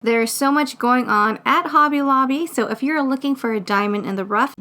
There's so much going on at Hobby Lobby, so if you're looking for a diamond in the rough,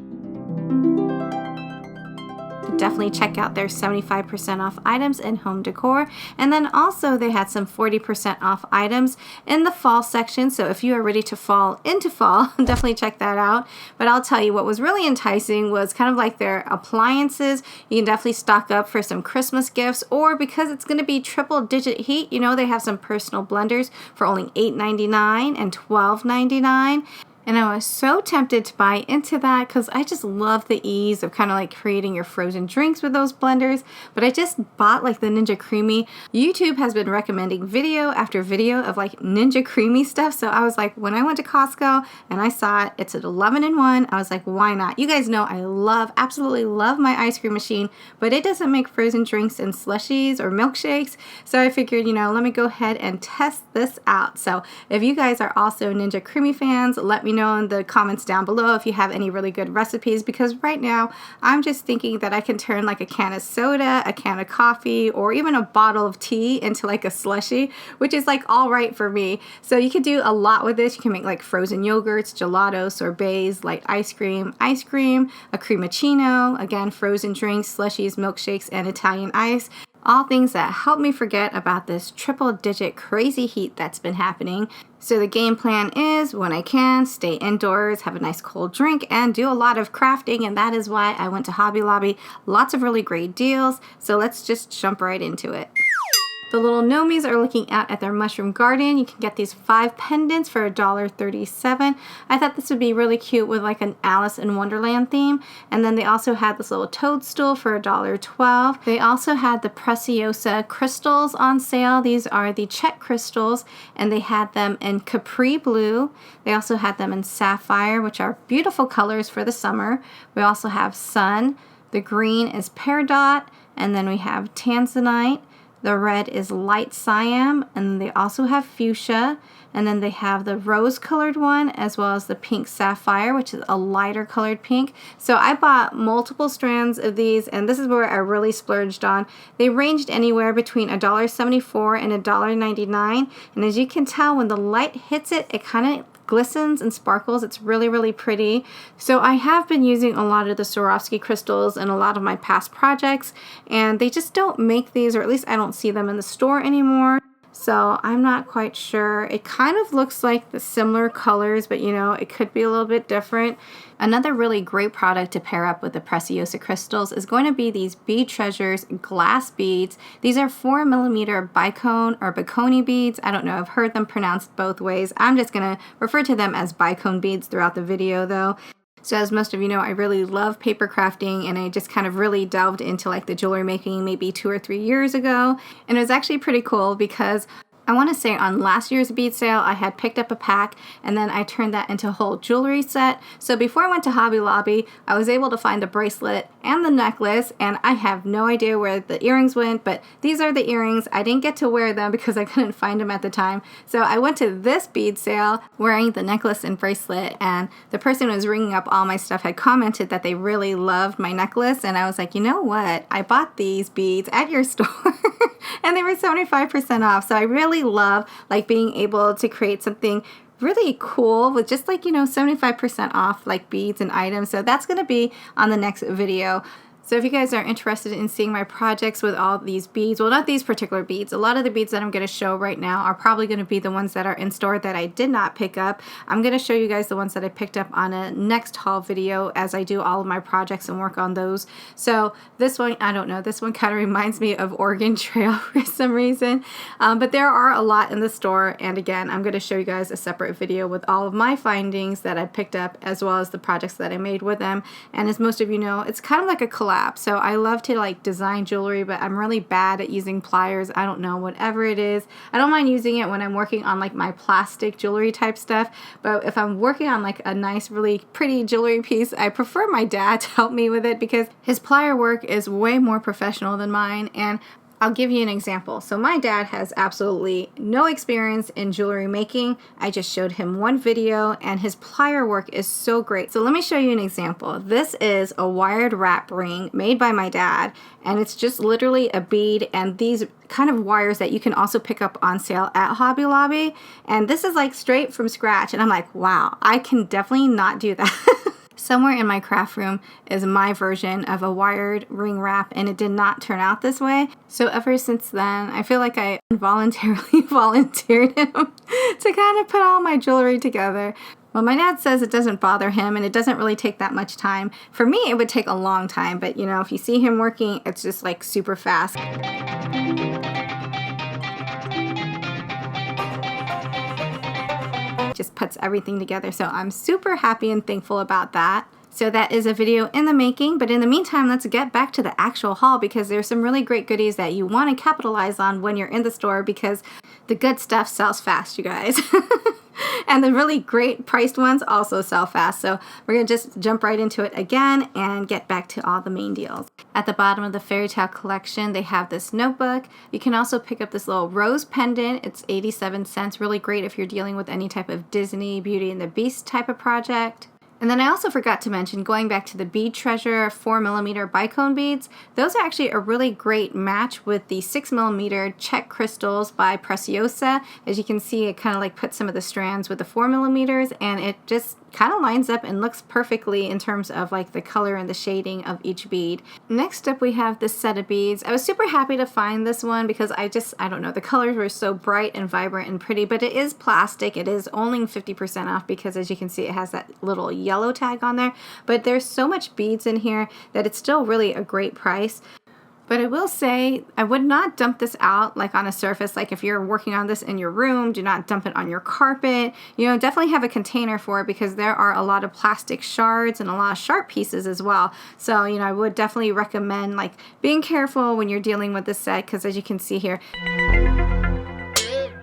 definitely check out their 75% off items in home decor. And then also they had some 40% off items in the fall section, so if you are ready to fall into fall, definitely check that out. But I'll tell you, what was really enticing was kind of like their appliances. You can definitely stock up for some Christmas gifts, or because it's going to be triple digit heat, you know, they have some personal blenders for only $8.99 and $12.99. And I was so tempted to buy into that because I just love the ease of kind of like creating your frozen drinks with those blenders. But I just bought like the Ninja Creamy. YouTube has been recommending video after video of like Ninja Creamy stuff. So I was like, when I went to Costco and I saw it, it's at 11-in-1. I was like, why not? You guys know I absolutely love my ice cream machine, but it doesn't make frozen drinks and slushies or milkshakes. So I figured, you know, let me go ahead and test this out. So if you guys are also Ninja Creamy fans, let me know in the comments down below if you have any really good recipes, because right now I'm just thinking that I can turn like a can of soda, a can of coffee, or even a bottle of tea into like a slushie, which is like all right for me. So you can do a lot with this. You can make like frozen yogurts, gelato, sorbets, light ice cream, a cremacino, again, frozen drinks, slushies, milkshakes, and Italian ice. All things that help me forget about this triple digit crazy heat that's been happening. So the game plan is, when I can, stay indoors, have a nice cold drink, and do a lot of crafting, and that is why I went to Hobby Lobby. Lots of really great deals, so let's just jump right into it. The little Nomies are looking out at their mushroom garden. You can get these 5 pendants for $1.37. I thought this would be really cute with like an Alice in Wonderland theme. And then they also had this little toadstool for $1.12. They also had the Preciosa crystals on sale. These are the Chet crystals, and they had them in Capri Blue. They also had them in Sapphire, which are beautiful colors for the summer. We also have Sun. The green is Peridot, and then we have Tanzanite. The red is light cyan, and they also have fuchsia, and then they have the rose colored one as well as the pink sapphire, which is a lighter colored pink. So I bought multiple strands of these, and this is where I really splurged on. They ranged anywhere between $1.74 and $1.99, and as you can tell, when the light hits it, it kind of glistens and sparkles. It's really, really pretty. So I have been using a lot of the Swarovski crystals in a lot of my past projects, and they just don't make these, or at least I don't see them in the store anymore. So I'm not quite sure. It kind of looks like the similar colors, but you know, it could be a little bit different. Another really great product to pair up with the Preciosa crystals is going to be these Bead Treasures glass beads. These are 4mm bicone or bicone beads. I don't know, I've heard them pronounced both ways. I'm just gonna refer to them as bicone beads throughout the video though. So as most of you know, I really love paper crafting, and I just kind of really delved into like the jewelry making maybe 2 or 3 years ago. And it was actually pretty cool because I want to say on last year's bead sale, I had picked up a pack, and then I turned that into a whole jewelry set. So before I went to Hobby Lobby, I was able to find the bracelet and the necklace, and I have no idea where the earrings went, but these are the earrings. I didn't get to wear them because I couldn't find them at the time. So I went to this bead sale wearing the necklace and bracelet, and the person who was ringing up all my stuff had commented that they really loved my necklace, and I was like, you know what? I bought these beads at your store. And they were 75% off. So I really love like being able to create something really cool with just like, you know, 75% off like beads and items. So that's going to be on the next video. So if you guys are interested in seeing my projects with all these beads, well, not these particular beads, a lot of the beads that I'm going to show right now are probably going to be the ones that are in store that I did not pick up. I'm going to show you guys the ones that I picked up on a next haul video as I do all of my projects and work on those. So this one, I don't know, this one kind of reminds me of Oregon Trail for some reason. But there are a lot in the store, and again, I'm going to show you guys a separate video with all of my findings that I picked up as well as the projects that I made with them. And as most of you know, it's kind of like a collab. So I love to like design jewelry, but I'm really bad at using pliers. I don't know, whatever it is. I don't mind using it when I'm working on like my plastic jewelry type stuff, but if I'm working on like a nice, really pretty jewelry piece, I prefer my dad to help me with it because his plier work is way more professional than mine, and I'll give you an example. So my dad has absolutely no experience in jewelry making. I just showed him one video and his plier work is so great. So let me show you an example. This is a wired wrap ring made by my dad, and it's just literally a bead and these kind of wires that you can also pick up on sale at Hobby Lobby. And this is like straight from scratch, and I'm like, wow, I can definitely not do that. Somewhere in my craft room is my version of a wired ring wrap, and it did not turn out this way. So ever since then, I feel like I involuntarily volunteered him to kind of put all my jewelry together. Well, my dad says it doesn't bother him and it doesn't really take that much time. For me, it would take a long time, but you know, if you see him working, it's just like super fast. Just puts everything together, so I'm super happy and thankful about that. So that is a video in the making, but in the meantime, let's get back to the actual haul because there's some really great goodies that you want to capitalize on when you're in the store because the good stuff sells fast, you guys. And the really great priced ones also sell fast. So we're going to just jump right into it again and get back to all the main deals. At the bottom of the fairy tale collection, they have this notebook. You can also pick up this little rose pendant. It's 87 cents. Really great if you're dealing with any type of Disney, Beauty and the Beast type of project. And then I also forgot to mention, going back to the Bead Treasure 4mm bicone beads, those are actually a really great match with the 6mm check crystals by Preciosa. As you can see, it kind of like puts some of the strands with the 4mm, and it just kind of lines up and looks perfectly in terms of like the color and the shading of each bead. Next up, we have this set of beads. I was super happy to find this one because I don't know, the colors were so bright and vibrant and pretty, but it is plastic. It is only 50% off because as you can see, it has that little yellow tag on there, but there's so much beads in here that it's still really a great price. But I will say, I would not dump this out like on a surface. Like if you're working on this in your room, do not dump it on your carpet. You know, definitely have a container for it because there are a lot of plastic shards and a lot of sharp pieces as well. So, you know, I would definitely recommend like being careful when you're dealing with this set because as you can see here,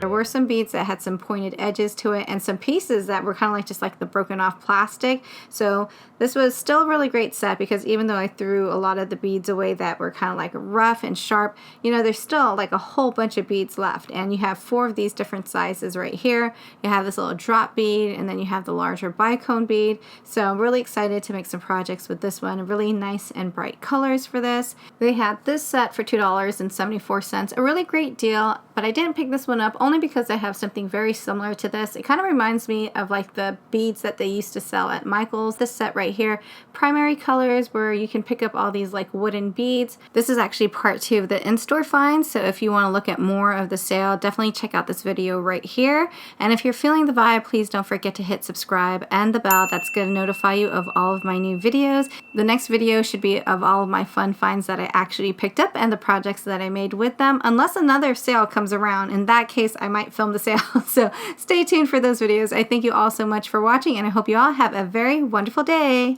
there were some beads that had some pointed edges to it and some pieces that were kind of like just like the broken off plastic. So this was still a really great set because even though I threw a lot of the beads away that were kind of like rough and sharp, you know, there's still like a whole bunch of beads left. And you have 4 of these different sizes right here. You have this little drop bead and then you have the larger bicone bead. So I'm really excited to make some projects with this one. Really nice and bright colors for this. They had this set for $2.74, a really great deal, but I didn't pick this one up only because I have something very similar to this. It kind of reminds me of like the beads that they used to sell at Michael's. This set right here, primary colors, where you can pick up all these like wooden beads. This is actually part 2 of the in-store finds, so if you want to look at more of the sale, definitely check out this video right here. And if you're feeling the vibe, please don't forget to hit subscribe and the bell. That's going to notify you of all of my new videos. The next video should be of all of my fun finds that I actually picked up and the projects that I made with them, unless another sale comes around. In that case, I might film the sale. So stay tuned for those videos. I thank you all so much for watching, and I hope you all have a very wonderful day.